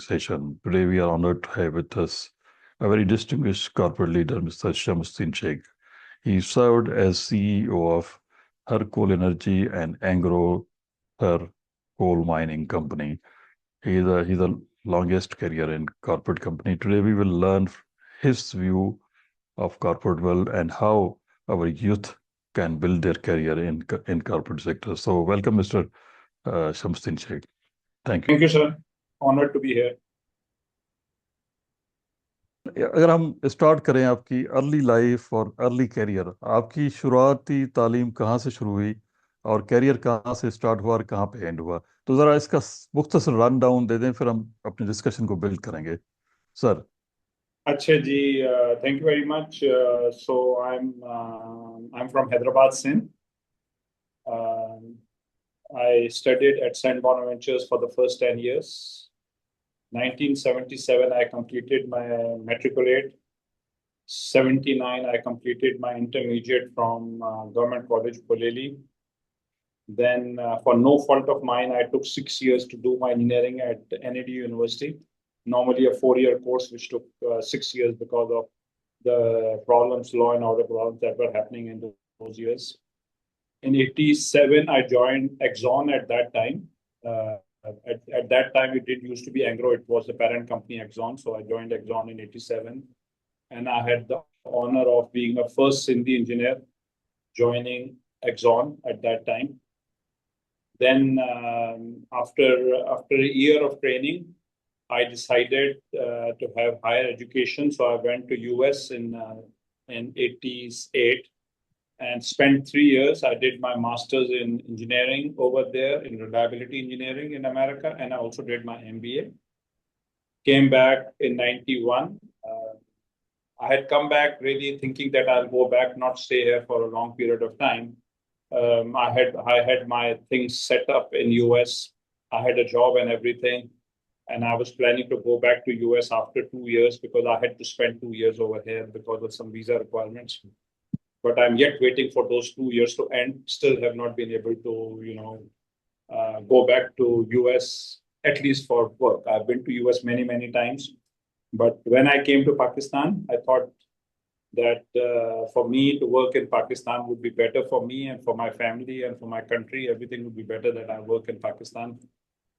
session. Today we are honored to have with us a very distinguished corporate leader, Mr. Shamsuddin Sheikh. He served as CEO of Her Coal Energy and Angro Her Coal Mining Company. He's the longest career in corporate company. Today we will learn his view of corporate world and how our youth can build their career in corporate sector. So welcome, Mr. Shamsuddin Sheikh. Thank you. Thank you, sir. Honored to be here. अगर हम start करें आपकी early life और early career, आपकी शुरुआती तालीम कहाँ से शुरू हुई और करियर कहाँ से स्टार्ट हुआ और कहाँ पे एंड हुआ, तो ज़रा इसका मुख्तसर रन डाउन दे दें, फिर हम अपने डिस्कशन को बिल्ड करेंगे सर. अच्छा जी, thank you very much. So I'm from Hyderabad, Sindh. I studied at St. Bonaventures for the first 10 years. 1977, I completed my matriculate. 79, I completed my intermediate from Government College, Koleli. Then, for no fault of mine, I took 6 years to do my engineering at NAD University. Normally a 4-year course, which took 6 years because of the problems, law and order problems that were happening in those years. In 87, I joined Exxon at that time. At that time, it did used to be Angro. It was the parent company Exxon. So I joined Exxon in 87. And I had the honor of being a first Sindhi engineer joining Exxon at that time. Then after a year of training, I decided to have higher education. So I went to US in 88 and spent 3 years. I did my master's in engineering over there, in reliability engineering in America, and I also did my MBA. Came back in 91. I had come back really thinking that I'll go back, not stay here for a long period of time. I had my things set up in US. I had a job and everything. And I was planning to go back to US after 2 years because I had to spend 2 years over here because of some visa requirements. But I'm yet waiting for those 2 years to end. Still have not been able to, go back to US, at least for work. I've been to US many, many times. But when I came to Pakistan, I thought that for me to work in Pakistan would be better for me and for my family and for my country. Everything would be better that I work in Pakistan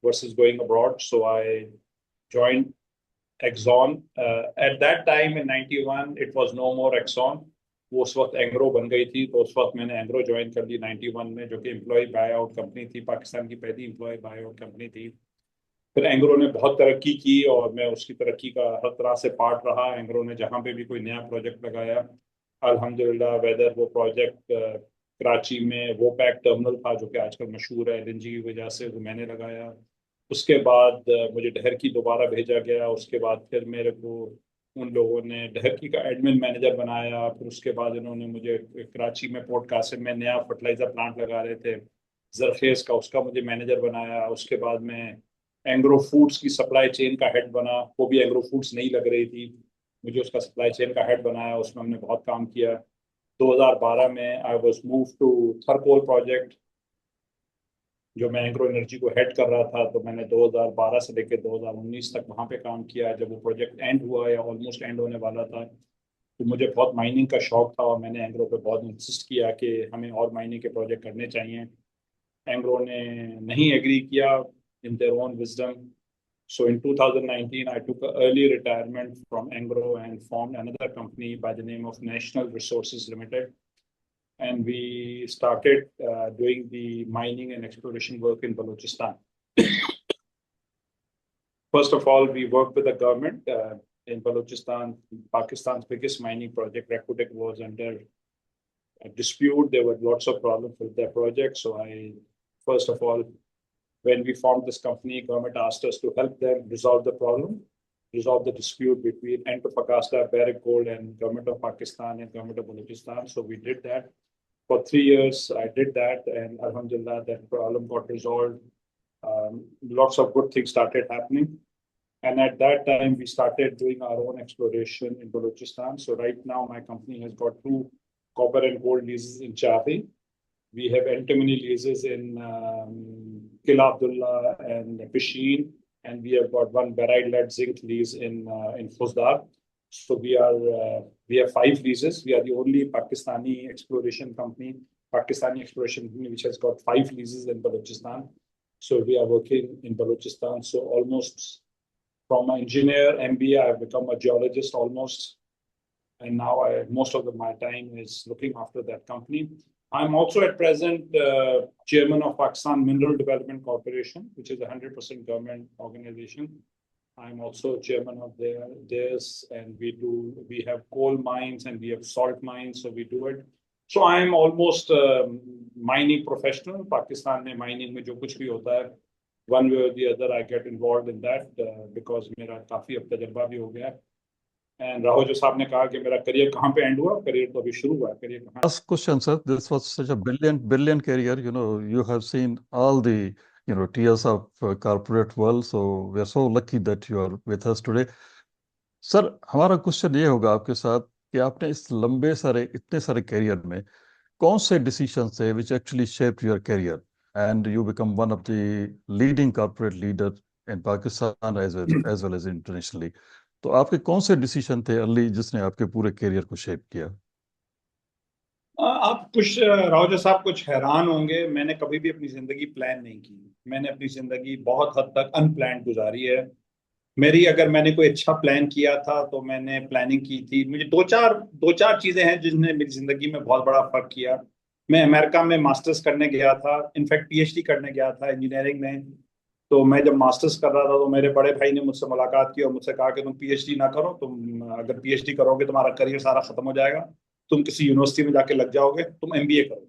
versus going abroad. So I joined Exxon. At that time in 91, it was no more Exxon. वो उस वक्त एंग्रो बन गई थी, तो उस वक्त मैंने एंग्रो ज्वाइन कर ली 91 में, जो कि एम्प्लॉय बाय आउट कंपनी थी, पाकिस्तान की पहली एम्प्लॉय बाय आउट कंपनी थी. फिर एंग्रो ने बहुत तरक्की की और मैं उसकी तरक्की का हर तरह से पार्ट रहा. एंग्रो ने जहाँ पे भी कोई नया प्रोजेक्ट लगाया, अल्हम्दुलिल्लाह, वेदर वो प्रोजेक्ट कराची में वो पैक टर्मिनल था जो कि आजकल मशहूर है एलएनजी की वजह से, वो मैंने लगाया. उसके बाद मुझे डहरकी दोबारा भेजा गया. उसके बाद फिर मेरे को उन लोगों ने डहरकी का एडमिन मैनेजर बनाया. फिर उसके बाद इन्होंने मुझे कराची में पोर्ट कासिम में नया फर्टिलाइजर प्लांट लगा रहे थे जरखेज का, उसका मुझे मैनेजर बनाया. उसके बाद में एंग्रो फूड्स की सप्लाई चेन का हेड बना. वो भी एंग्रो फूड्स नहीं लग रही थी, मुझे उसका सप्लाई चेन का हेड बनाया. उसमें हमने बहुत काम किया. 2012 में I was move to Thar coal project, जो मैं एंग्रो एनर्जी को हेड कर रहा था. तो मैंने 2012 से लेकर 2019 तक वहाँ पे काम किया. जब वो प्रोजेक्ट एंड हुआ या ऑलमोस्ट एंड होने वाला था, तो मुझे बहुत माइनिंग का शौक था और मैंने एंग्रो पे बहुत इंसिस्ट किया कि हमें और माइनिंग के प्रोजेक्ट करने चाहिए. एंग्रो ने नहीं एग्री किया in their own wisdom. So in 2019, I took an early retirement from Angro and formed another company by the name of National Resources Limited. And we started doing the mining and exploration work in Balochistan. First of all, we worked with the government in Balochistan. Pakistan's biggest mining project, Rakutek, was under a dispute. There were lots of problems with their project. So first of all, when we formed this company, government asked us to help them resolve the problem, resolve the dispute between Antofagasta, Barrick Gold, and government of Pakistan and government of Balochistan. So we did that. For 3 years, I did that, and alhamdulillah, that problem got resolved. Lots of good things started happening. And at that time, we started doing our own exploration in Balochistan. So right now, my company has got 2 copper and gold leases in Chahi. We have antimony leases in Kila Abdullah and Pishin. and we have got one barite lead zinc lease in Khusdar. So we have 5 leases. We are the only Pakistani exploration company which has got 5 leases in Balochistan. So we are working in Balochistan. So almost from an engineer MBA, I've become a geologist almost, and now most of my time is looking after that company. I'm also at present chairman of Pakistan Mineral Development Corporation, which is a 100% government organization. I'm also chairman of theirs, and we have coal mines and we have salt mines, so we do it. So I'm almost mining professional. Pakistan में mining में जो कुछ भी होता है, one way or the other, I get involved in that because मेरा काफी अब तजर्बा भी हो गया है. And राहुल जो साहब ने कहा कि मेरा करियर कहाँ पे एंड हुआ, करियर तो अभी शुरू हुआ. करियर कहाँ? Last question, sir. This was such a brilliant career. You know, you have seen all the, tiers of corporate world. So we are so lucky that you are with us today. Sir, हमारा question ये होगा आपके साथ कि आपने इस इतने सारे करियर में कौन से डिसीजन थे which actually shaped your career and you become one of the leading corporate leader in Pakistan as well as internationally. तो आपके कौन से डिसीजन थे अर्ली जिसने आपके पूरे करियर को शेप किया? आप कुछ रावजा साहब कुछ हैरान होंगे, मैंने कभी भी अपनी जिंदगी प्लान नहीं की. मैंने अपनी जिंदगी बहुत हद तक अनप्लान्ड गुजारी है. अगर मैंने कोई अच्छा प्लान किया था तो मैंने प्लानिंग की थी. मुझे दो चार चीजें हैं जिन्होंने मेरी जिंदगी में बहुत बड़ा फर्क किया. मैं अमेरिका में मास्टर्स करने गया था, इनफैक्ट पीएचडी करने गया था इंजीनियरिंग में. तो मैं जब मास्टर्स कर रहा था तो मेरे बड़े भाई ने मुझसे मुलाकात की और मुझसे कहा कि तुम पीएचडी ना करो, तुम अगर पीएचडी करोगे तुम्हारा करियर सारा खत्म हो जाएगा, तुम किसी यूनिवर्सिटी में जाके लग जाओगे, तुम एमबीए करो.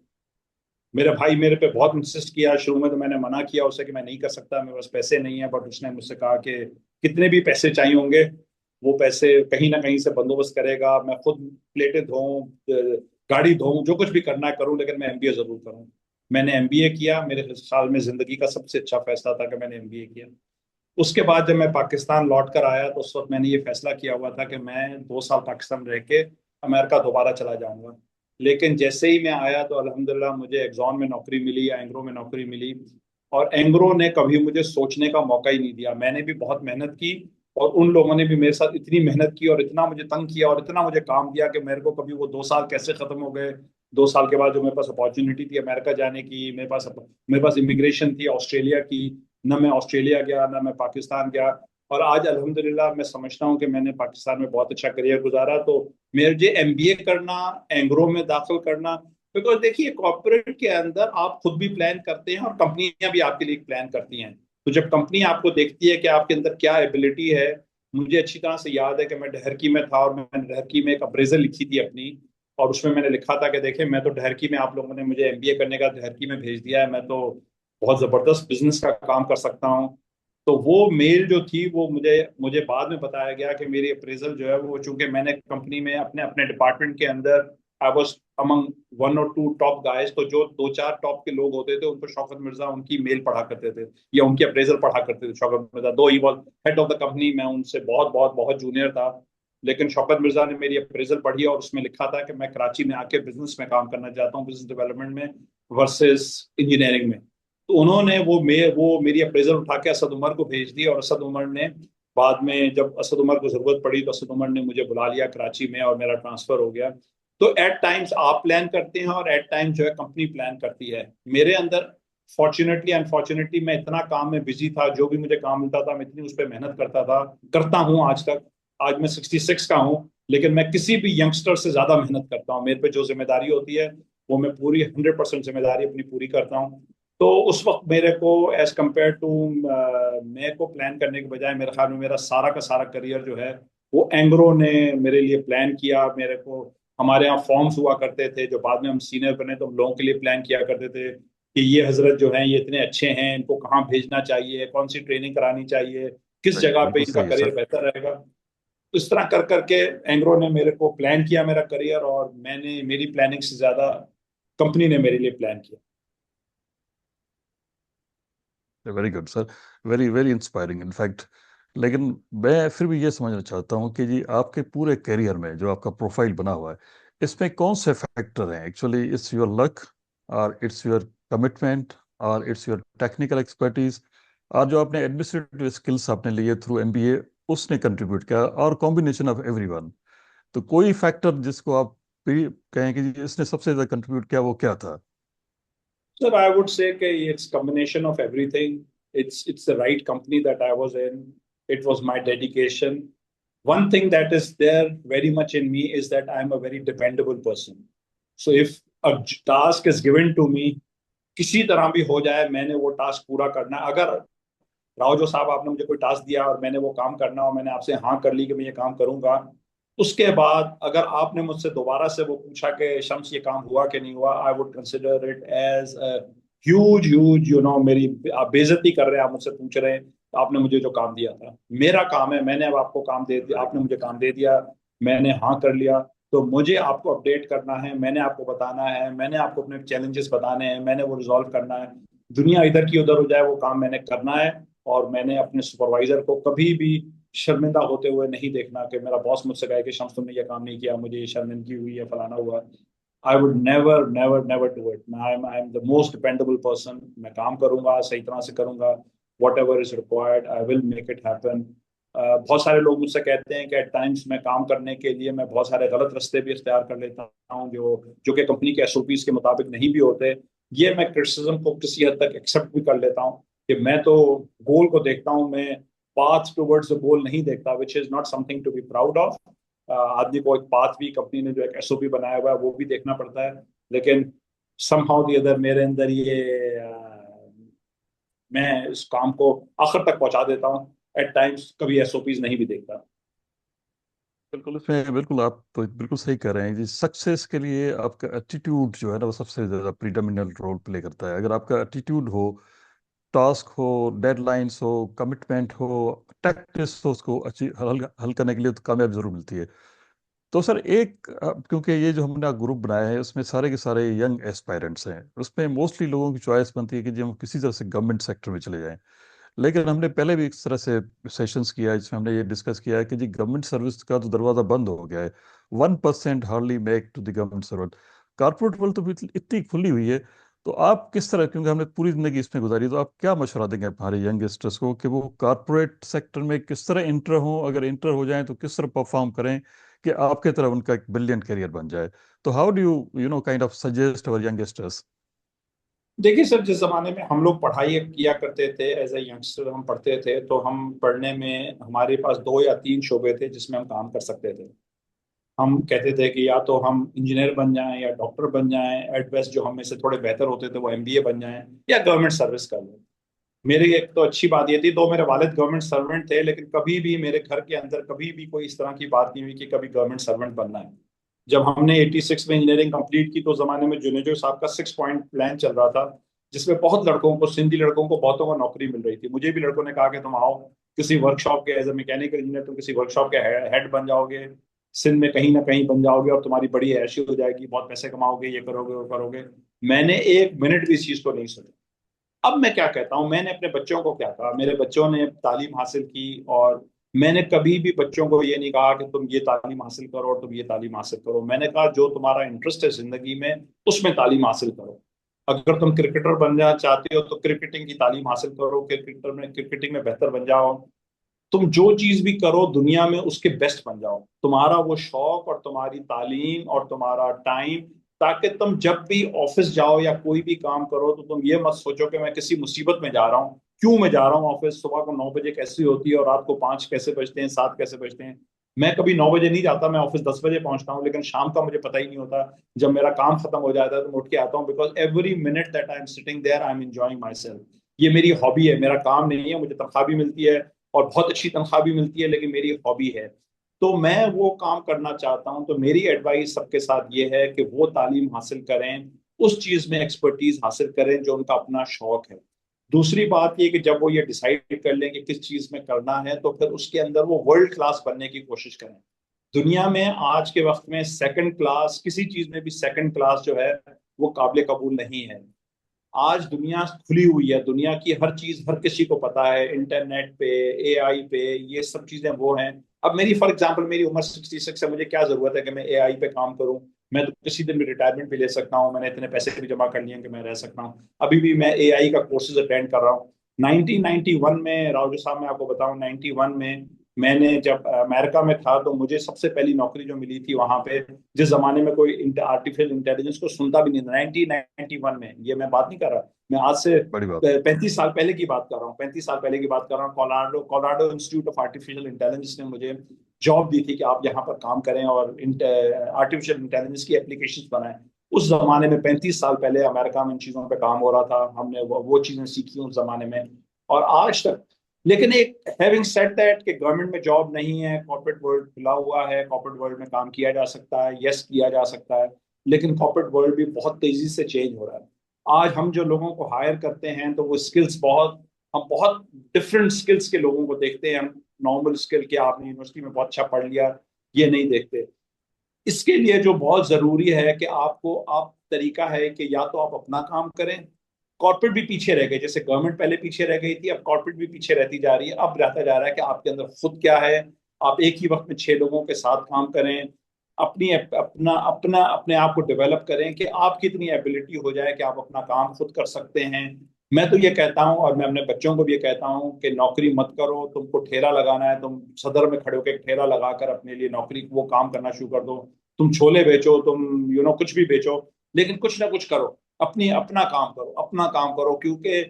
मेरा भाई मेरे पे बहुत इंसिस्ट किया. शुरू में तो मैंने मना किया उसे कि मैं नहीं कर सकता, मेरे पास पैसे नहीं है. बट उसने मुझसे कहा कि कितने भी पैसे चाहिए होंगे वो पैसे कहीं ना कहीं से बंदोबस्त करेगा. मैं खुद प्लेटें धोऊं, गाड़ी धोऊं, जो कुछ भी करना है करूं, लेकिन मैं एमबीए जरूर करूं. मैंने एमबीए किया. मेरे साल में जिंदगी का सबसे अच्छा फैसला था कि मैंने एमबीए किया. उसके बाद जब मैं पाकिस्तान लौट कर आया तो उस वक्त मैंने ये फैसला किया हुआ था कि मैं 2 साल पाकिस्तान रह के अमेरिका दोबारा चला जाऊंगा. लेकिन जैसे ही मैं आया तो अल्हम्दुलिल्लाह मुझे एक्सॉन में नौकरी मिली, एंग्रो में नौकरी मिली. और एंग्रो ने कभी मुझे सोचने का मौका ही नहीं दिया. मैंने भी बहुत मेहनत की और उन लोगों ने भी मेरे साथ इतनी मेहनत की और इतना मुझे तंग किया और इतना मुझे काम दिया कि मेरे को कभी वो 2 साल कैसे खत्म हो गए. 2 साल के बाद जो मेरे पास अपॉर्चुनिटी थी अमेरिका जाने की, मेरे पास इमिग्रेशन थी ऑस्ट्रेलिया की, न मैं ऑस्ट्रेलिया गया न मैं पाकिस्तान गया. और आज अल्हम्दुलिल्लाह मैं समझता हूँ कि मैंने पाकिस्तान में बहुत अच्छा करियर गुजारा. तो मुझे एमबीए करना, एंग्रो में दाखिल करना, बिकॉज देखिए कॉर्पोरेट के अंदर आप खुद भी प्लान करते हैं और कंपनियां भी आपके लिए प्लान करती हैं. तो जब कंपनी आपको देखती है कि आपके अंदर क्या एबिलिटी है. मुझे अच्छी तरह से याद है कि मैं डहरकी में था और मैंने डहरकी में एक अप्रेजल लिखी थी अपनी, और उसमें मैंने लिखा था कि देखें मैं तो डहरकी में, आप लोगों ने मुझे एमबीए करने का डहरकी में भेज दिया है, मैं तो बहुत जबरदस्त बिजनेस का काम कर सकता हूँ. तो वो मेल जो थी वो मुझे बाद में बताया गया कि मेरी अप्रेजल जो है वो, चूंकि मैंने कंपनी में अपने अपने डिपार्टमेंट के अंदर आई वाज अमंग 1 और 2 टॉप गाइस, तो जो 2-4 टॉप के लोग होते थे उनको शौकत मिर्जा उनकी मेल पढ़ा करते थे या उनकी अप्रेजल पढ़ा करते थे. शौकत मिर्जा दो he was head of the company, मैं उनसे बहुत बहुत बहुत जूनियर था. लेकिन शौकत मिर्जा ने मेरी अप्रेजल पढ़ी और उसमें लिखा था कि मैं कराची में आके बिजनेस में काम करना चाहता हूँ, बिजनेस डेवलपमेंट में वर्सेस इंजीनियरिंग में. तो उन्होंने वो मेरी अप्रेजल उठा के असद उमर को भेज दी और असद उमर ने बाद में, जब असद उमर को जरूरत पड़ी तो असद उमर ने मुझे बुला लिया कराची में और मेरा ट्रांसफर हो गया. तो एट टाइम्स आप प्लान करते हैं और एट टाइम्स जो है कंपनी प्लान करती है. मेरे अंदर फॉर्चुनेटली अनफॉर्चुनेटली मैं इतना काम में बिजी था, जो भी मुझे काम मिलता था मैं इतनी उस पर मेहनत करता हूँ आज तक. आज मैं 66 का हूँ, लेकिन मैं किसी भी यंगस्टर से ज्यादा मेहनत करता हूँ. मेरे पे जो जिम्मेदारी होती है वो मैं पूरी 100% जिम्मेदारी अपनी पूरी करता हूँ. तो उस वक्त मेरे को एज कम्पेयर टू मेरे को प्लान करने के बजाय मेरे ख्याल में मेरा सारा का सारा करियर जो है वो एंग्रो ने मेरे लिए प्लान किया. मेरे को हमारे यहाँ फॉर्म्स हुआ करते थे, जो बाद में हम सीनियर बने तो हम लोगों के लिए प्लान किया करते थे कि ये हजरत जो हैं ये इतने अच्छे हैं, इनको कहाँ भेजना चाहिए, कौन सी ट्रेनिंग करानी चाहिए, किस जगह पे बिल्कुल इनका सही है करियर सर. बेहतर रहेगा. तो इस तरह कर करके एंग्रो ने मेरे को प्लान किया मेरा करियर, और मेरी प्लानिंग से ज्यादा कंपनी ने मेरे लिए प्लान किया. Very good sir, very very inspiring in fact. लेकिन मैं फिर भी ये समझना चाहता हूँ कि जी आपके पूरे करियर में जो आपका प्रोफाइल बना हुआ है इसमें कौन से फैक्टर हैं? एक्चुअली इट्स योर लक और इट्स योर कमिटमेंट और इट्स योर टेक्निकल एक्सपर्टीज और जो आपने एडमिनिस्ट्रेटिव स्किल्स आपने लिए थ्रू एमबीए, उसने कंट्रीब्यूट किया, और कॉम्बिनेशन ऑफ एवरीवन। तो कोई फैक्टर जिसको आप भी कहें कि जी इसने सबसे ज्यादा कंट्रीब्यूट किया, वो क्या था? Sir, I would say that it's combination of everything. It's the right company that I was in. It was my dedication. One thing that is there very much in me is that I'm a very dependable person. So if a task is given to me, किसी तरह भी हो जाए मैंने वो task पूरा करना है। अगर राव जो साहब आपने मुझे कोई टास्क दिया और मैंने वो काम करना और मैंने आपसे हाँ कर ली कि मैं ये काम करूंगा, उसके बाद अगर आपने मुझसे दोबारा से वो पूछा कि शम्स ये काम हुआ कि नहीं हुआ, I would consider it as huge huge मेरी आप बेइज्जती कर रहे हैं, आप मुझसे पूछ रहे हैं। आपने मुझे जो काम दिया था, मेरा काम है, मैंने अब आपको काम दे दिया, आपने मुझे काम दे दिया, मैंने हाँ कर लिया, तो मुझे आपको अपडेट करना है, मैंने आपको बताना है, मैंने आपको अपने चैलेंजेस बताने हैं, मैंने वो रिजॉल्व करना है। दुनिया इधर की उधर हो जाए, वो काम मैंने करना है। और मैंने अपने सुपरवाइजर को कभी भी शर्मिंदा होते हुए नहीं देखना कि मेरा बॉस मुझसे कहे कि शम्स तुमने ये काम नहीं किया, मुझे ये शर्मिंदगी हुई है, फलाना हुआ। I would never never never do it. I am the most dependable person. मैं काम करूंगा, सही तरह से करूंगा, what ever is required I will make it happen. बहुत सारे लोग मुझसे कहते हैं कि एट टाइम्स मैं काम करने के लिए मैं बहुत सारे गलत रास्ते भी इख्तियार कर लेता हूँ, जो जो कि कंपनी के एसओपीज के मुताबिक नहीं भी होते। ये मैं क्रिटिसिज्म को किसी हद तक एक्सेप्ट भी कर लेता हूँ कि मैं तो गोल को देखता हूँ, मैं पाथ टुवर्ड्स द गोल नहीं देखता, which is not something to be proud of. आदमी को एक पाथ भी, कंपनी ने जो एक एसओपी बनाया हुआ है वो भी देखना पड़ता है। लेकिन समहाउ दी अदर मेरे अंदर ये मैं इस काम को आखिर तक पहुंचा देता हूँ। एट टाइम्स कभी एसओपीज नहीं भी देखता। बिल्कुल, इसमें बिल्कुल आप तो बिल्कुल सही कह रहे हैं जी। सक्सेस के लिए आपका एटीट्यूड जो है ना, वो सबसे ज्यादा प्रीडोमिनेंट रोल प्ले करता है। अगर आपका एटीट्यूड हो, टास्क हो, डेडलाइंस हो, कमिटमेंट हो, टैक्टिस हो, उसको अच्छी हल हल करने के लिए, तो कामयाबी जरूर मिलती है। तो सर एक क्योंकि ये जो हमने ग्रुप बनाया है, उसमें सारे के सारे यंग एस्पायरेंट्स हैं, उसमें मोस्टली लोगों की चॉइस बनती है कि जी हम किसी तरह से गवर्नमेंट सेक्टर में चले जाएं। लेकिन हमने पहले भी इस तरह से सेशंस किया है जिसमें हमने ये डिस्कस किया है कि जी गवर्नमेंट सर्विस का तो दरवाज़ा बंद हो गया है। 1% hardly make to the government servant. Corporate world तो इतनी खुली हुई है। तो आप किस तरह, क्योंकि हमने पूरी जिंदगी इसमें गुजारी, तो आप क्या मशवरा देंगे हमारे यंगस्टर्स को कि वो कॉर्पोरेट सेक्टर में किस तरह इंटर हो, अगर इंटर हो जाएं तो किस तरह परफॉर्म करें कि आपके तरह उनका एक ब्रिलियंट करियर बन जाए? तो how do you you know kind of suggest our youngsters? देखिए सर, जिस जमाने में हम लोग पढ़ाई किया करते थे, एज ए यंगस्टर हम पढ़ते थे, तो हम पढ़ने में हमारे पास दो या तीन शोबे थे जिसमें हम काम कर सकते थे। हम कहते थे कि या तो हम इंजीनियर बन जाएं या डॉक्टर बन जाएं, एट बेस्ट जो हम में से थोड़े बेहतर होते थे वो एमबीए बन जाएं, या गवर्नमेंट सर्विस कर लें। मेरी एक तो अच्छी बात ये थी, दो मेरे वालिद गवर्नमेंट सर्वेंट थे, लेकिन कभी भी मेरे घर के अंदर कभी भी कोई इस तरह की बात नहीं हुई कि कभी गवर्नमेंट सर्वेंट बनना है। जब हमने 86 में इंजीनियरिंग कंप्लीट की, तो उस जमाने में जुनेजो साहब का 6 पॉइंट प्लान चल रहा था, जिसमें बहुत लड़कों को, सिंधी लड़कों को बहुतों को नौकरी मिल रही थी। मुझे भी लड़कों ने कहा कि तुम आओ किसी वर्कशॉप के, एज ए मैकेनिकल इंजीनियर तुम किसी वर्कशॉप के हेड बन जाओगे, सिंध में कहीं ना कहीं बन जाओगे और तुम्हारी बड़ी ऐशी हो जाएगी, बहुत पैसे कमाओगे, ये करोगे वो करोगे। मैंने एक मिनट भी इस चीज को नहीं सोचा। अब मैं क्या कहता हूँ, मैंने अपने बच्चों को क्या कहा, मेरे बच्चों ने तालीम हासिल की, और मैंने कभी भी बच्चों को ये नहीं कहा कि तुम ये तालीम हासिल करो और तुम ये तालीम हासिल करो। मैंने कहा जो तुम्हारा इंटरेस्ट है जिंदगी में, उसमें तालीम हासिल करो। अगर तुम क्रिकेटर बनना चाहते हो तो क्रिकेटिंग की तालीम हासिल करो, क्रिकेटिंग में बेहतर बन जाओ। तुम जो चीज भी करो दुनिया में उसके बेस्ट बन जाओ, तुम्हारा वो शौक और तुम्हारी तालीम और तुम्हारा टाइम, ताकि तुम जब भी ऑफिस जाओ या कोई भी काम करो तो तुम ये मत सोचो कि मैं किसी मुसीबत में जा रहा हूँ। क्यों मैं जा रहा हूँ ऑफिस, सुबह को 9 बजे कैसी होती है और रात को 5 कैसे बजते हैं, 7 कैसे बजते हैं। मैं कभी 9 बजे नहीं जाता, मैं ऑफिस 10 बजे पहुंचता हूँ, लेकिन शाम का मुझे पता ही नहीं होता। जब मेरा काम खत्म हो जाता है तो मैं उठ के आता हूँ, because every minute that I am sitting there I am enjoying myself. ये मेरी हॉबी है, मेरा काम नहीं है। मुझे तनख्वाह भी मिलती है और बहुत अच्छी तनख्वाह भी मिलती है, लेकिन मेरी हॉबी है, तो मैं वो काम करना चाहता हूं। तो मेरी एडवाइस सबके साथ ये है कि वो तालीम हासिल करें, उस चीज में एक्सपर्टीज हासिल करें जो उनका अपना शौक है। दूसरी बात ये कि जब वो ये डिसाइड कर लें कि किस चीज में करना है, तो फिर उसके अंदर वो वर्ल्ड क्लास बनने की कोशिश करें। दुनिया में आज के वक्त में सेकंड क्लास, किसी चीज में भी सेकंड क्लास जो है वो काबिल कबूल नहीं है। आज दुनिया खुली हुई है, दुनिया की हर चीज हर किसी को पता है, इंटरनेट पे, एआई पे, ये सब चीजें वो हैं। अब मेरी फॉर एग्जांपल मेरी उम्र 66 है, मुझे क्या जरूरत है कि मैं एआई पे काम करूं? मैं तो किसी दिन भी रिटायरमेंट भी ले सकता हूं, मैंने इतने पैसे भी जमा कर लिए हैं कि मैं रह सकता हूं। अभी भी मैं एआई का कोर्सेज अटेंड कर रहा हूं। 1991 में राजू साहब, मैं आपको बताऊं, 91 में मैंने जब अमेरिका में था तो मुझे सबसे पहली नौकरी जो मिली थी वहां पे, जिस जमाने में कोई आर्टिफिशियल इंटेलिजेंस को सुनता भी नहीं था, 1991 में, ये मैं बात नहीं कर रहा, मैं आज से बड़ी बात। 35 साल पहले की बात कर रहा हूँ, 35 साल पहले की बात कर रहा हूँ। Colorado Colorado institute of artificial intelligence ने मुझे जॉब दी थी कि आप यहाँ पर काम करें और आर्टिफिशियल इंटेलिजेंस की एप्लीकेशन बनाएं। उस जमाने में 35 साल पहले अमेरिका में इन चीजों पे काम हो रहा था, हमने वो चीजें सीखी उस जमाने में और आज तक। लेकिन एक हैविंग सेड दैट कि गवर्नमेंट में जॉब नहीं है, कॉर्पोरेट वर्ल्ड खुला हुआ है, कॉर्पोरेट वर्ल्ड में काम किया जा सकता है, यस किया जा सकता है, लेकिन कॉर्पोरेट वर्ल्ड भी बहुत तेजी से चेंज हो रहा है। आज हम जो लोगों को हायर करते हैं तो वो स्किल्स बहुत, हम बहुत डिफरेंट स्किल्स के लोगों को देखते हैं। हम नॉर्मल स्किल के आपने यूनिवर्सिटी में बहुत अच्छा पढ़ लिया ये नहीं देखते। इसके लिए जो बहुत जरूरी है कि आपको, आप तरीका है कि या तो आप अपना काम करें। कॉर्पोरेट भी पीछे रह गए, जैसे गवर्नमेंट पहले पीछे रह गई थी, अब कॉर्पोरेट भी पीछे रहती जा रही है। अब रहता जा रहा है कि आपके अंदर खुद क्या है, आप एक ही वक्त में 6 लोगों के साथ काम करें, अपनी अपना अपना अपने आप को डेवलप करें कि आप कितनी एबिलिटी हो जाए कि आप अपना काम खुद कर सकते हैं। मैं तो ये कहता हूँ और मैं अपने बच्चों को भी ये कहता हूँ कि नौकरी मत करो, तुमको ठेला लगाना है, तुम सदर में खड़े होकर एक ठेला लगाकर अपने लिए नौकरी वो काम करना शुरू कर दो। तुम छोले बेचो, तुम कुछ भी बेचो, लेकिन कुछ ना कुछ करो, अपनी अपना काम करो, अपना काम करो, क्योंकि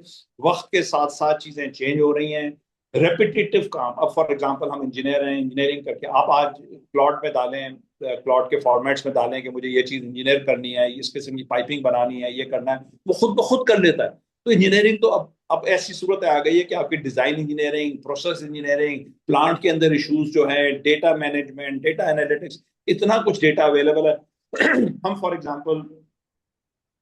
वक्त के साथ साथ चीजें चेंज हो रही हैं। रेपिटेटिव काम, अब फॉर एग्जांपल हम इंजीनियर हैं, इंजीनियरिंग करके आप आज क्लॉड में डालें, क्लॉड के फॉर्मेट्स में डालें कि मुझे ये चीज इंजीनियर करनी है, इस किस्म की पाइपिंग बनानी है, ये करना है, वो खुद ब खुद कर लेता है। तो इंजीनियरिंग तो अब ऐसी सूरत आ गई है कि आपकी design engineering, process engineering, plant के अंदर इश्यूज जो है, डेटा मैनेजमेंट, डेटा एनालिटिक्स, इतना कुछ डेटा अवेलेबल है। हम फॉर एग्जांपल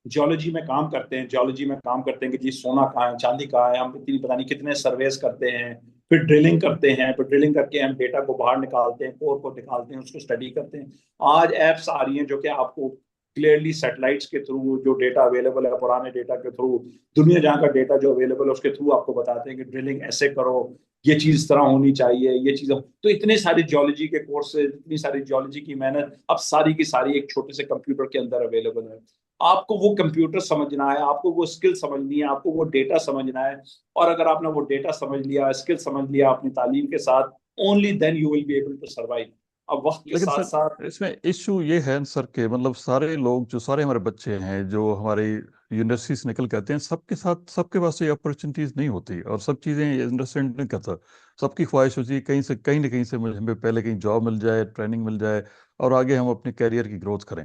जियोलॉजी में काम करते हैं कि जी सोना कहाँ है, चांदी कहाँ है, हम इतनी पता नहीं कितने सर्वेस करते हैं, फिर ड्रिलिंग करते हैं, फिर ड्रिलिंग करके हम डेटा को बाहर निकालते हैं, कोर को निकालते हैं, उसको स्टडी करते हैं। आज एप्स आ रही हैं जो कि आपको क्लियरली सैटेलाइट्स के थ्रू जो डेटा अवेलेबल है, पुराने डेटा के थ्रू, दुनिया जहाँ का डेटा जो अवेलेबल है उसके थ्रू आपको बताते हैं कि ड्रिलिंग ऐसे करो, ये चीज इस तरह होनी चाहिए, ये चीज। तो इतने सारे जियोलॉजी के कोर्सेज, इतनी सारी जियोलॉजी की मेहनत अब सारी की सारी एक छोटे से कंप्यूटर के अंदर अवेलेबल है। आपको वो कंप्यूटर समझना है, आपको वो स्किल समझनी है, आपको वो डेटा समझना है। और अगर आपने वो डेटा समझ लिया, स्किल समझ लिया अपनी तालीम के साथ, only then you will be able to survive. अब वक्त के लेकिन साथ सर, साथ इसमें इश्यू ये है सर के मतलब सारे लोग जो सारे हमारे बच्चे हैं जो हमारी यूनिवर्सिटी से निकल के आते हैं, सबके साथ सबके पास ये अपॉर्चुनिटीज नहीं होती और सब चीज़ें अंडरस्टैंड नहीं करता। सबकी ख्वाहिश होती है कहीं से कहीं ना कहीं से मुझे हमें पहले कहीं जॉब मिल जाए, ट्रेनिंग मिल जाए और आगे हम अपने कैरियर की ग्रोथ करें।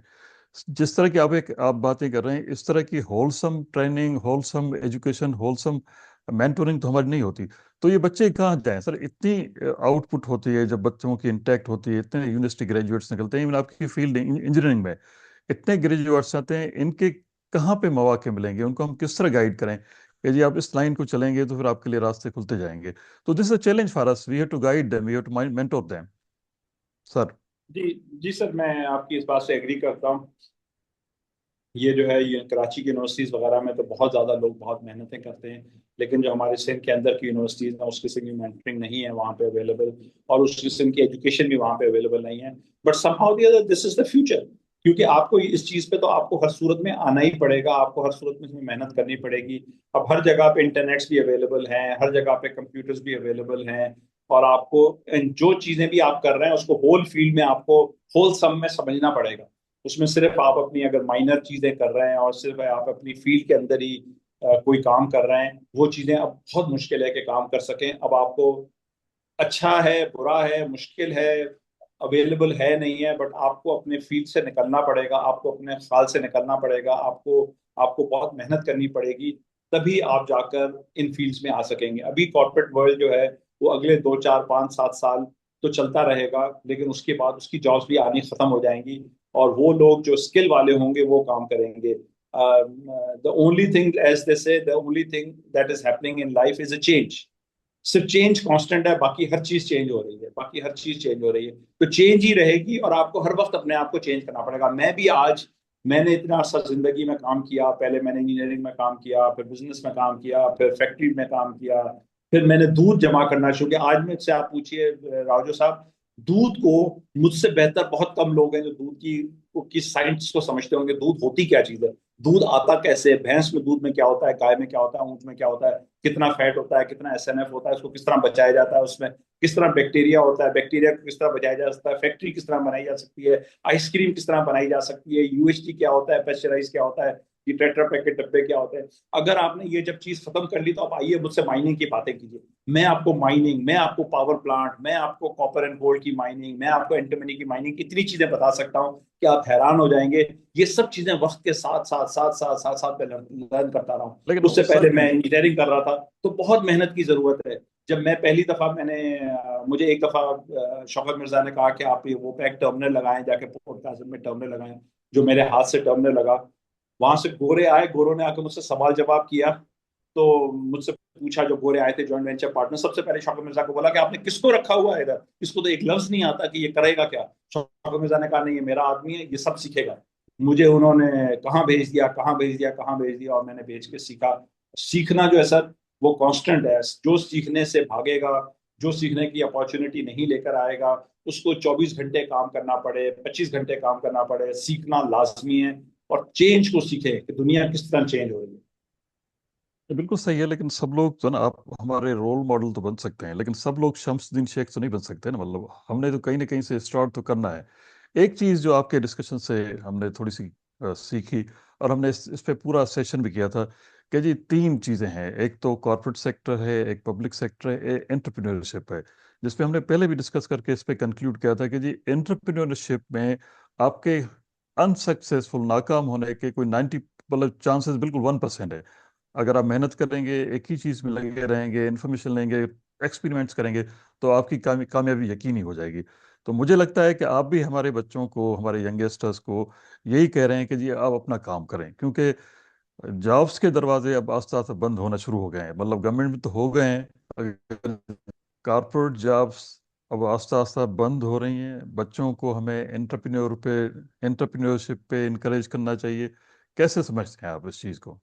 जिस तरह की आप बातें कर रहे हैं, इस तरह की wholesome training, wholesome education, wholesome mentoring तो हमारी नहीं होती। तो ये बच्चे कहाँ जाएं सर? इतनी आउटपुट होती है जब बच्चों की इंटैक्ट होती है, इतने यूनिवर्सिटी ग्रेजुएट्स निकलते हैं, इवन आपकी फील्ड इंजीनियरिंग में इतने ग्रेजुएट्स आते हैं, इनके कहाँ पे मौके मिलेंगे? उनको हम किस तरह गाइड करें कि जी आप इस लाइन को चलेंगे तो फिर आपके लिए रास्ते खुलते जाएंगे? तो this is a challenge for us, we have to guide them, we have to mentor them sir. जी, जी सर, मैं आपकी इस बात से एग्री करता हूँ। ये जो है, ये कराची की यूनिवर्सिटीज़ वगैरह में तो बहुत ज़्यादा लोग बहुत मेहनतें करते हैं, लेकिन जो हमारे सिंध के अंदर की यूनिवर्सिटीज़ हैं उस किस्म की मेंटरिंग नहीं है वहाँ पे अवेलेबल, और उस किस्म की एजुकेशन भी वहाँ पे अवेलेबल नहीं है। But somehow the other this is the future, क्योंकि आपको इस चीज़ पे तो आपको हर सूरत में आना ही पड़ेगा, आपको हर सूरत में इसमें मेहनत करनी पड़ेगी। अब हर जगह पे इंटरनेट्स भी अवेलेबल हैं, हर जगह पे कंप्यूटर्स भी अवेलेबल हैं, और आपको जो चीज़ें भी आप कर रहे हैं उसको होल फील्ड में आपको होल सम में समझना पड़ेगा। उसमें सिर्फ आप अपनी अगर माइनर चीजें कर रहे हैं और सिर्फ आप अपनी फील्ड के अंदर ही कोई काम कर रहे हैं, वो चीजें अब बहुत मुश्किल है कि काम कर सकें। अब आपको अच्छा है, बुरा है, मुश्किल है, अवेलेबल है, नहीं है, बट आपको अपने फील्ड से निकलना पड़ेगा, आपको अपने साल से निकलना पड़ेगा, आपको आपको बहुत मेहनत करनी पड़ेगी, तभी आप जाकर इन फील्ड्स में आ सकेंगे। अभी कॉर्पोरेट वर्ल्ड जो है वो अगले 2 4 5 7 साल तो चलता रहेगा, लेकिन उसके बाद उसकी जॉब्स भी आनी खत्म हो जाएंगी, और वो लोग जो स्किल वाले होंगे वो काम करेंगे। The only thing, as they say, the only thing that is happening in life is a change. सिर्फ चेंज कांस्टेंट है, बाकी हर चीज चेंज हो रही है, बाकी हर चीज चेंज हो रही है। तो चेंज ही रहेगी और आपको हर वक्त अपने आप को चेंज करना पड़ेगा। मैं भी आज, मैंने इतना अर्सा जिंदगी में काम किया, पहले मैंने इंजीनियरिंग में काम किया, फिर बिजनेस में काम किया, फिर फैक्ट्री में काम किया, फिर मैंने दूध जमा करना शुरू किया। आज मुझसे आप पूछिए राजू साहब, दूध को मुझसे बेहतर बहुत कम लोग हैं जो दूध की साइंस को समझते होंगे, दूध होती क्या चीज है। दूध आता कैसे है, भैंस में दूध में क्या होता है, गाय में क्या होता है, ऊंट में क्या होता है, कितना फैट होता है, कितना एसएनएफ होता है, उसको किस तरह बचाया जाता है, उसमें किस तरह बैक्टीरिया होता है, बैक्टीरिया को किस तरह बचाया जा सकता है, फैक्ट्री किस तरह बनाई जा सकती है, आइसक्रीम किस तरह बनाई जा सकती है, यूएचटी क्या होता है, पेस्चराइज क्या होता है, ये टेट्रा पैकेट डब्बे क्या होते हैं। अगर आपने ये जब चीज खत्म कर ली तो आप आइए मुझसे माइनिंग की बातें कीजिए। मैं आपको माइनिंग, मैं आपको पावर प्लांट, मैं आपको कॉपर एंड गोल्ड की माइनिंग, मैं आपको एंटीमनी की माइनिंग, इतनी चीजें बता सकता हूँ कि आप हैरान हो जाएंगे। ये सब चीजें वक्त के साथ साथ साथ साथ साथ साथ मैं लर्न करता रहा हूँ। लेकिन उससे सर पहले मैं इंजीनियरिंग कर रहा था, तो बहुत मेहनत की जरूरत है। जब मैं पहली दफा मुझे एक दफा शौकत मिर्जा ने कहा कि आप ये वो पे एक टर्मिनल लगाएं, जाके पोर्ट कासिम में टर्मिनल लगाएं, जो मेरे हाथ से टर्मिनल लगा। वहां से गोरे आए, गोरों ने आकर मुझसे सवाल जवाब किया। तो मुझसे पूछा, जो गोरे आए थे जॉइंट वेंचर पार्टनर, सबसे पहले शौकत मिर्जा को बोला कि आपने किसको रखा हुआ है इधर, इसको तो एक लफ्ज नहीं आता कि ये करेगा क्या। शौकत मिर्जा ने कहा नहीं, ये मेरा आदमी है, ये सब सीखेगा। मुझे उन्होंने कहाँ भेज दिया, कहाँ भेज दिया, कहाँ भेज दिया, और मैंने भेज के सीखा। सीखना जो है सर, वो कांस्टेंट है। जो सीखने से भागेगा, जो सीखने की अपॉर्चुनिटी नहीं लेकर आएगा, उसको 24 घंटे काम करना पड़े, 25 घंटे काम करना पड़े, सीखना लाजमी है। और चेंज को सीखे कि दुनिया किस तरह चेंज हो रही है। ये बिल्कुल सही है, लेकिन सब लोग जो ना, आप हमारे रोल मॉडल तो बन सकते हैं, लेकिन सब लोग शम्सुद्दीन शेख तो नहीं बन सकते ना। मतलब हमने तो कहीं ना कहीं से स्टार्ट तो करना है। एक चीज जो आपके डिस्कशन से हमने थोड़ी सी सीखी, और हमने इस पे पूरा सेशन भी किया था कि जी तीन चीजें हैं। एक तो कॉर्पोरेट सेक्टर है, एक पब्लिक सेक्टर है, एक एंटरप्रेन्योरशिप है। जिसपे हमने पहले भी डिस्कस करके इस पे कंक्लूड किया था कि जी एंटरप्रेन्योरशिप में आपके अनसक्सेसफुल नाकाम होने के कोई 90 मतलब चांसेस बिल्कुल 1% है। अगर आप मेहनत करेंगे, एक ही चीज में लगे रहेंगे, इन्फॉर्मेशन लेंगे, एक्सपेरिमेंट्स करेंगे, तो आपकी कामयाबी यकीनी हो जाएगी। तो मुझे लगता है कि आप भी हमारे बच्चों को, हमारे यंगस्टर्स को यही कह रहे हैं कि जी आप अपना काम करें, क्योंकि जॉब्स के दरवाजे अब आस्ते आस्ते बंद होना शुरू हो गए हैं। मतलब गवर्नमेंट में तो हो गए हैं, कारपोरेट जॉब्स अब आस्ते आस्ते बंद हो रही हैं। बच्चों को हमें एंटरप्रेन्योरशिप पे इनकरेज करना चाहिए। कैसे समझते हैं आप इस चीज़ को?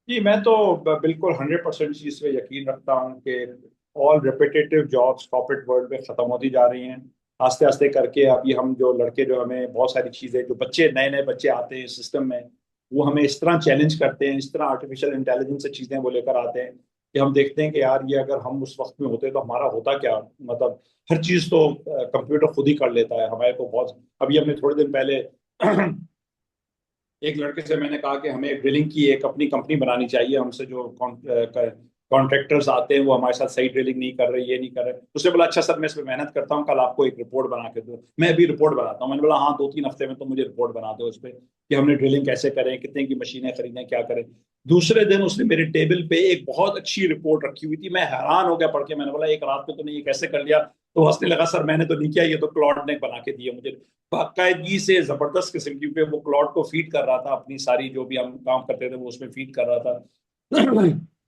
जी, मैं तो बिल्कुल 100% चीज पे यकीन रखता हूँ कि all repetitive jobs corporate world में खत्म होती जा रही हैं। आस्ते आस्ते करके अभी हम जो लड़के, जो हमें बहुत सारी चीजें, जो बच्चे, नए नए बच्चे आते हैं सिस्टम में, वो हमें इस तरह चैलेंज करते हैं, इस तरह आर्टिफिशियल इंटेलिजेंस से चीजें वो लेकर आते हैं कि हम देखते हैं कि यार, ये अगर हम उस वक्त में होते तो हमारा होता क्या। मतलब हर चीज तो कंप्यूटर खुद ही कर लेता है हमारे को। बहुत अभी हमने थोड़े दिन पहले एक लड़के से मैंने कहा कि हमें ड्रिलिंग की एक अपनी कंपनी बनानी चाहिए। हमसे जो कॉन्ट्रैक्टर्स आते हैं वो हमारे साथ सही ड्रिलिंग नहीं कर रहे, ये नहीं कर रहे। उसने बोला अच्छा सर, मैं इस पर मेहनत करता हूँ, कल आपको एक रिपोर्ट बना के दो। मैं अभी रिपोर्ट बनाता हूँ। मैंने बोला हाँ, 2-3 हफ्ते में तो मुझे रिपोर्ट बना दो उस पर कि हमने ड्रिलिंग कैसे करें, कितने की मशीनें खरीदें, क्या करें। दूसरे दिन उसने मेरे टेबल पे एक बहुत अच्छी रिपोर्ट रखी हुई थी। मैं हैरान हो गया पढ़ के। मैंने बोला एक रात में तो नहीं, ये कैसे कर लिया। तो हंसने लगा, सर मैंने तो नहीं किया, ये तो क्लॉड ने बना के दिया मुझे। बाकायदगी से जबरदस्त किस्म की, पे वो क्लॉड को फीड कर रहा था, अपनी सारी जो भी हम काम करते थे वो उसमें फीड कर रहा था।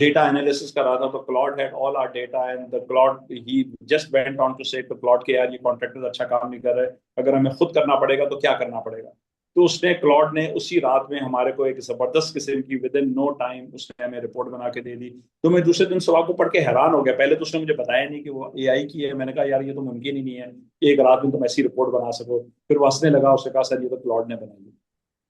डेटा एनालिसिस कर रहा था। तो Claude had all our data and the Claude, he just went on to say तो क्लॉड के यार, ये कॉन्ट्रैक्टर्स अच्छा काम नहीं कर रहे, अगर हमें खुद करना पड़ेगा तो क्या करना पड़ेगा। तो उसने, क्लॉड ने उसी रात में हमारे को एक जबरदस्त किस्म की, विद इन नो टाइम उसने हमें रिपोर्ट बना के दे दी। तो मैं दूसरे दिन सुबह को पढ़ के हैरान हो गया। पहले तो उसने मुझे बताया नहीं कि वो एआई की है। मैंने कहा यार, ये तो मुमकिन ही नहीं है कि एक रात में तुम ऐसी रिपोर्ट बना सको। फिर वो हंसने लगा, उसने कहा सर ये तो क्लॉड ने बनाई है।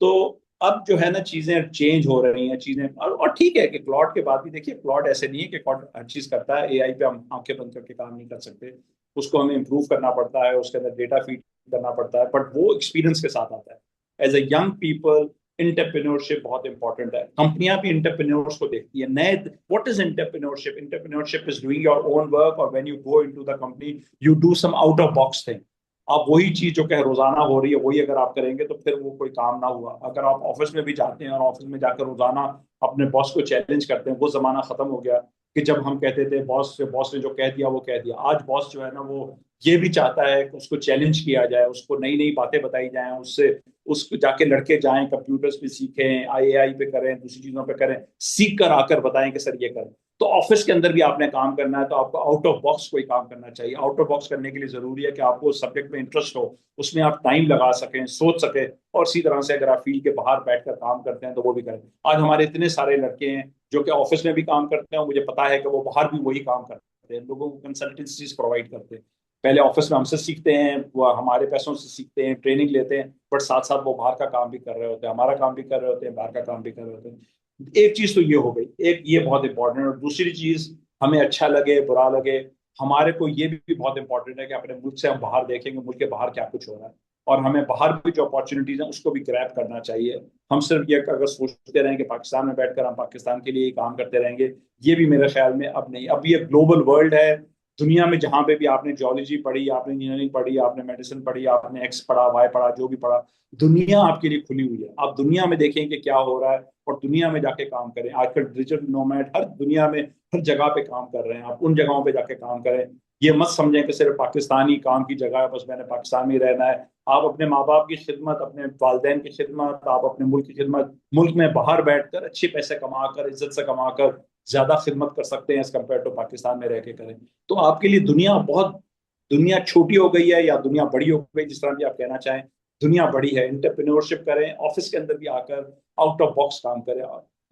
तो अब जो है ना, चीजें चेंज हो रही हैं, चीजें। और ठीक है कि क्लॉड के बाद भी देखिए, क्लॉड ऐसे नहीं है कि क्लॉड हर चीज करता है। एआई पे हम आंखें बंद करके काम नहीं कर सकते। उसको हमें इम्प्रूव करना पड़ता है, उसके अंदर डेटा फीड करना पड़ता है, बट वो एक्सपीरियंस के साथ आता है। As a young people, entrepreneurship बहुत इंपॉर्टेंट है। कंपनियां भी इंटरप्रेन्योर्स को देखती है नए। What is entrepreneurship? Entrepreneurship is doing your own work, और when you go into the company, you do some out of box thing. आप वही चीज जो कि रोजाना हो रही है, वही अगर आप करेंगे तो फिर वो कोई काम ना हुआ। अगर आप ऑफिस में भी जाते हैं और ऑफिस में जाकर रोजाना अपने बॉस को चैलेंज करते हैं, वो जमाना खत्म हो गया कि जब हम कहते थे बॉस ने जो कह दिया वो कह दिया। आज बॉस जो है ना, वो ये भी चाहता है कि उसको चैलेंज किया जाए, उसको नई नई बातें बताई जाएं, उससे उसको जाके लड़के जाएं, कंप्यूटर्स पे सीखें, आईएआई पे करें, दूसरी चीजों पे करें, सीख कर आकर बताएं कि सर ये करें। तो ऑफिस के अंदर भी आपने काम करना है तो आपको आउट ऑफ बॉक्स कोई काम करना चाहिए। आउट ऑफ बॉक्स करने के लिए जरूरी है कि आपको उस सब्जेक्ट में इंटरेस्ट हो, उसमें आप टाइम लगा सकें, सोच सकें। और इसी तरह से अगर आप फील्ड के बाहर बैठकर काम करते हैं तो वो भी करें। आज हमारे इतने सारे लड़के हैं जो कि ऑफिस में भी काम करते हैं, मुझे पता है कि वो बाहर भी वही काम करते हैं, लोगों को कंसल्टेंसीज प्रोवाइड करते हैं। पहले ऑफिस में हमसे सीखते हैं, वो हमारे पैसों से सीखते हैं, ट्रेनिंग लेते हैं, बट साथ साथ वो बाहर का काम भी कर रहे होते हैं, हमारा काम भी कर रहे होते हैं, बाहर का काम भी कर रहे होते हैं। एक चीज तो ये हो गई, एक ये बहुत इंपॉर्टेंट है। और दूसरी चीज, हमें अच्छा लगे बुरा लगे, हमारे को ये भी बहुत इंपॉर्टेंट है कि अपने मुल्क से हम बाहर देखेंगे मुल्क के बाहर क्या कुछ हो रहा है, और हमें बाहर भी जो अपॉर्चुनिटीज हैं उसको भी ग्रैब करना चाहिए। हम सिर्फ ये अगर सोचते रहें कि पाकिस्तान में बैठकर हम पाकिस्तान के लिए ही काम करते रहेंगे, ये भी मेरे ख्याल में अब नहीं। अब ये ग्लोबल वर्ल्ड है, दुनिया में जहां पे भी आपने जियोलॉजी पढ़ी, आपने इंजीनियरिंग पढ़ी, आपने मेडिसिन पढ़ी, आपने एक्स पढ़ा, वाई पढ़ा, जो भी पढ़ा, दुनिया आपके लिए खुली हुई है। आप दुनिया में देखें कि क्या हो रहा है और दुनिया में जाके काम करें। आजकल डिजिटल नोमैड हर दुनिया में हर जगह पे काम कर रहे हैं, आप उन जगहों पे जाके काम करें। ये मत समझें कि सिर्फ पाकिस्तानी काम की जगह है, बस मैंने पाकिस्तान में ही रहना है। आप अपने माँ बाप की खिदमत, अपने वालदेन की खिदमत, आप अपने मुल्क की खिदमत, मुल्क में बाहर बैठकर अच्छे पैसे कमाकर, इज्जत से कमाकर ज्यादा खिदमत कर सकते हैं एज कम्पेयर टू पाकिस्तान में रह के करें। तो आपके लिए दुनिया छोटी हो गई है या दुनिया बड़ी हो गई, जिस तरह भी आप कहना चाहें, दुनिया बड़ी है। एंटरप्रेन्योरशिप करें, ऑफिस के अंदर भी आकर आउट ऑफ बॉक्स काम करें।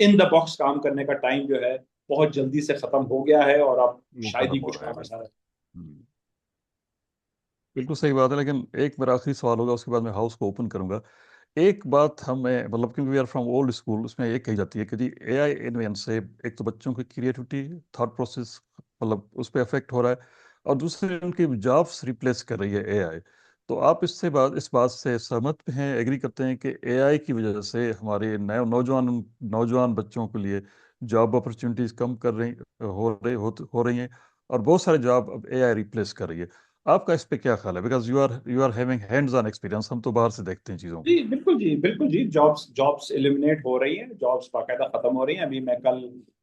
इन द बॉक्स काम करने का टाइम जो है बहुत जल्दी से खत्म हो गया है, और आप वो शायद खत्म ही हो कुछ रहा है काम भाई। ऐसा रहे। बिल्कुल सही बात है, लेकिन एक मेरा आखिरी सवाल होगा, उसके बाद मैं हाउस को ओपन करूंगा। एक बात हमें मतलब, क्योंकि we are from old school, उसमें ये कही जाती है कि जी एआई इन्वेंशन से एक तो बच्चों की क्रिएटिविटी, थॉट प्रोसेस मतलब उस पर इफेक्ट हो रहा है, और दूसरे उनकी जॉब्स रिप्लेस कर रही है एआई। तो आप इस बात से सहमत हैं, एग्री करते हैं कि एआई की वजह से हमारे नए नौजवान नौजवान बच्चों के लिए जॉब अपॉर्चुनिटीज कम कर रही हो रही हैं, और बहुत सारे जॉब अब एआई रिप्लेस कर रही है। आपका इस पे क्या ख्याल है? Because you are having hands on experience, हम तो बाहर से देखते हैं चीज़ों को। जी बिल्कुल जी, बिल्कुल जी। जॉब्स जॉब्स एलिमिनेट हो रही हैं, जॉब्स बाकायदा खत्म हो रही हैं। अभी मैं कल,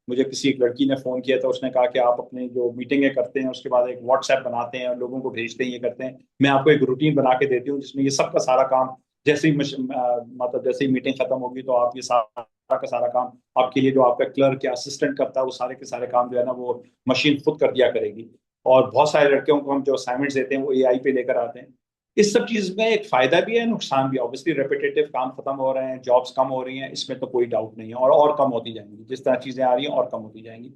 मुझे किसी एक लड़की ने फोन किया था, उसने कहा कि आप अपने जो मीटिंगें करते हैं उसके बाद एक व्हाट्सएप बनाते हैं और लोगों को भेजते हैं, ये करते हैं, मैं आपको एक रूटीन बना के देती हूँ जिसमें ये सब का सारा काम, जैसे ही मतलब जैसे ही मीटिंग खत्म होगी तो आप ये सारा का सारा काम, आपके लिए जो आपका क्लर्क या असिस्टेंट करता है वो सारे के सारे काम जो है ना वो मशीन खुद कर दिया करेगी। और बहुत सारे लड़कियों को हम जो असाइनमेंट्स देते हैं वो एआई पे लेकर आते हैं। इस सब चीज में एक फायदा भी है, नुकसान भी है। ऑब्वियसली रेपिटेटिव काम खत्म हो रहे हैं, जॉब्स कम हो रही हैं, इसमें तो कोई डाउट नहीं है, और कम होती जाएंगी जिस तरह चीजें आ रही हैं, और कम होती जाएंगी।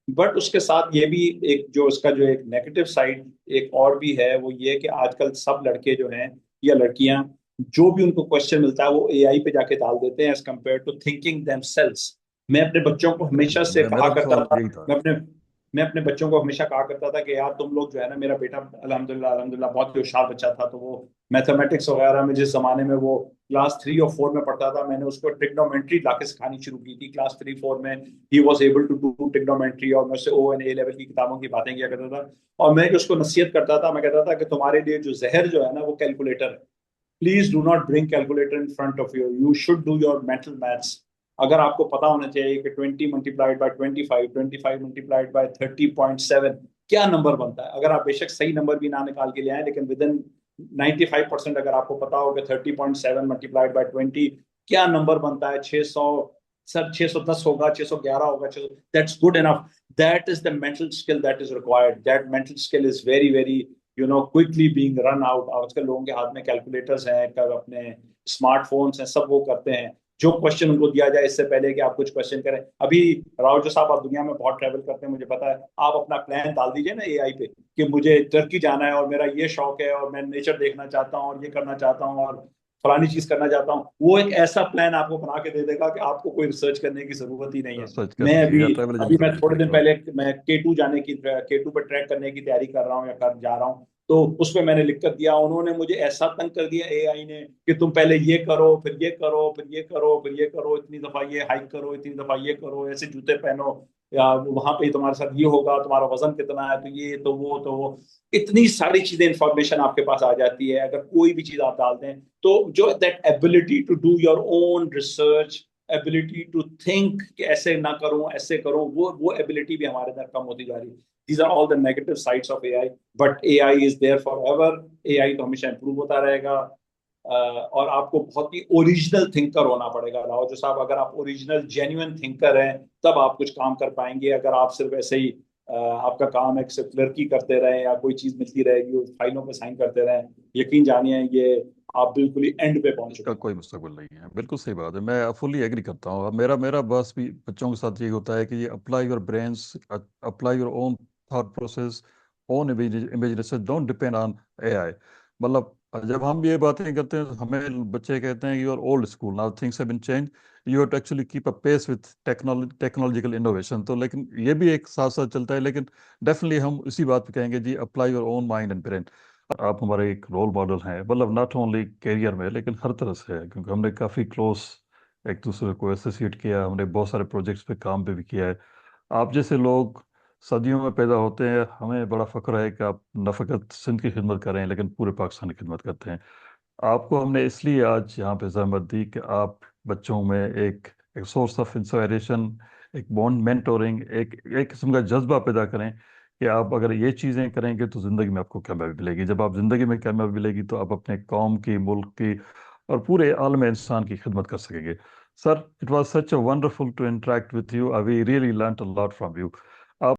बट उसके साथ ये भी एक जो इसका जो एक नेगेटिव साइड एक और भी है, वो ये कि आजकल सब लड़के जो हैं या लड़कियां, जो भी उनको क्वेश्चन मिलता है वो एआई पे जाके डाल देते हैं as compare to thinking themselves. मैं अपने बच्चों को हमेशा से कहा मेरा भी करता सवाल था, यही था। मैं अपने बच्चों को हमेशा कहा करता था कि यार तुम लोग जो है ना, मेरा बेटा अल्हम्दुलिल्लाह अल्हम्दुलिल्लाह बहुत ही होशियार बच्चा था, तो वो मैथमेटिक्स वगैरह में जिस जमाने में वो क्लास 3 और 4 में पढ़ता था, मैंने उसको ट्रिग्नोमेट्री लाके सिखानी शुरू की थी। क्लास 3 4 में ही was able to do trigonometry, और मैं उससे ओ एंड ए लेवल की किताबों की बातें किया करता था। और मैं उसको नसीहत करता था, मैं कहता था कि तुम्हारे लिए जो जहर जो है ना वो कैलकुलेटर है। Please do not bring calculator in front of you should do your mental maths. अगर आपको पता होना चाहिए कि 20 मल्टीप्लाइड बाई 25, 25 मल्टीप्लाइड बाई 30.7 क्या नंबर बनता है। अगर आप बेशक सही नंबर भी ना निकाल के ले आए, लेकिन विद इन 95% अगर आपको पता हो कि 30.7 मल्टीप्लाइड बाई 20 क्या नंबर बनता है, 600, सर 610 होगा, 611 होगा, 600, that's good enough. That is the mental skill that is required. That mental skill is very very quickly being run out. आजकल लोगों के हाथ में कैलकुलेटर्स हैं, कर अपने स्मार्टफोन्स हैं, सब वो करते हैं। जो क्वेश्चन उनको दिया जाए इससे पहले कि आप कुछ क्वेश्चन करें, अभी राहुल जो साहब आप दुनिया में बहुत ट्रैवल करते हैं, मुझे पता है, आप अपना प्लान डाल दीजिए ना एआई पे कि मुझे टर्की जाना है और मेरा ये शौक है और मैं नेचर देखना चाहता हूँ और ये करना चाहता हूँ और फलानी चीज करना चाहता हूँ, वो एक ऐसा प्लान आपको बना के दे देगा कि आपको कोई रिसर्च करने की जरूरत ही नहीं है। सर्च मैं करने की अभी या ट्रैवल अभी एजेंट मैं रख थोड़े दिन देगा। पहले मैं के टू पर ट्रैक करने की तैयारी कर रहा हूँ या कर जा रहा हूँ। तो उसमें मैंने लिख कर दिया, उन्होंने मुझे ऐसा तंग कर दिया एआई ने कि तुम पहले ये करो, फिर ये करो, फिर ये करो, फिर ये करो, इतनी दफा ये हाइक करो, इतनी दफा ये करो, ऐसे जूते पहनो, या वहां पे तुम्हारे साथ ये होगा, तुम्हारा वजन कितना है, तो ये तो वो इतनी सारी चीजें इंफॉर्मेशन आपके पास आ जाती है अगर कोई भी चीज आप डालते हैं। तो जो that ability to do your own research, ability to think कि ऐसे ना करूं ऐसे करूं, वो एबिलिटी भी हमारे अंदर कम होती जा रही है। These are all the negative sides of AI, but AI is there for ever. AI तो हमेशा इंप्रूव होता रहेगा। और आपको बहुत ही ओरिजिनल थिंकर होना पड़ेगा राव जो साहब। अगर आप ओरिजिनल जेन्युइन थिंकर हैं तब आप कुछ काम कर पाएंगे। अगर आप सिर्फ ऐसे ही आपका काम है सिर्फ क्लर्की करते रहें या कोई चीज मिलती रहेगी उस फाइलों पे साइन करते रहें, यकीन जानिए ये आप बिल्कुल ही एंड पे पहुंच चुके इसका हैं। कोई मुस्तकबिल नहीं है। बिल्कुल सही बात है, मैं फुल्ली एग्री करता हूँ। अब मेरा मेरा बस भी बच्चों के साथ यही होता है कि ये apply your brains, apply your own thought process, own imagination, don't depend on AI. मतलब जब हम ये बातें करते हैं तो हमें बच्चे कहते हैं you are old school, now things have been change, you have to actually keep a pace with technological innovation. तो लेकिन ये भी एक साथ साथ चलता है, लेकिन डेफिनेटली हम उसी बात पे कहेंगे जी, apply your own mind and brain. आप हमारे एक रोल मॉडल हैं, मतलब नॉट ओनली करियर में लेकिन हर तरह से है, क्योंकि हमने काफ़ी क्लोज एक दूसरे को एसोसिएट किया, हमने बहुत सारे प्रोजेक्ट्स पे काम पे भी किया है। आप जैसे लोग सदियों में पैदा होते हैं, हमें बड़ा फख्र है कि आप न फकत सिंध की खिदमत कर रहे हैं लेकिन पूरे पाकिस्तान की खिदमत करते हैं। आपको हमने इसलिए आज यहाँ पे जहमत दी कि आप बच्चों में एक सोर्स ऑफ इंस्पायरेशन, एक बॉन्ड मेंटोरिंग, एक किस्म का जज्बा पैदा करें कि आप अगर ये चीज़ें करेंगे तो ज़िंदगी में आपको कामयाबी मिलेगी। जब आप ज़िंदगी में कामयाबी मिलेगी तो आप अपने कौम की, मुल्क की और पूरे आलम इंसान की खिदमत कर सकेंगे। Sir, it was such a wonderful to interact with you, we really learned a lot from you.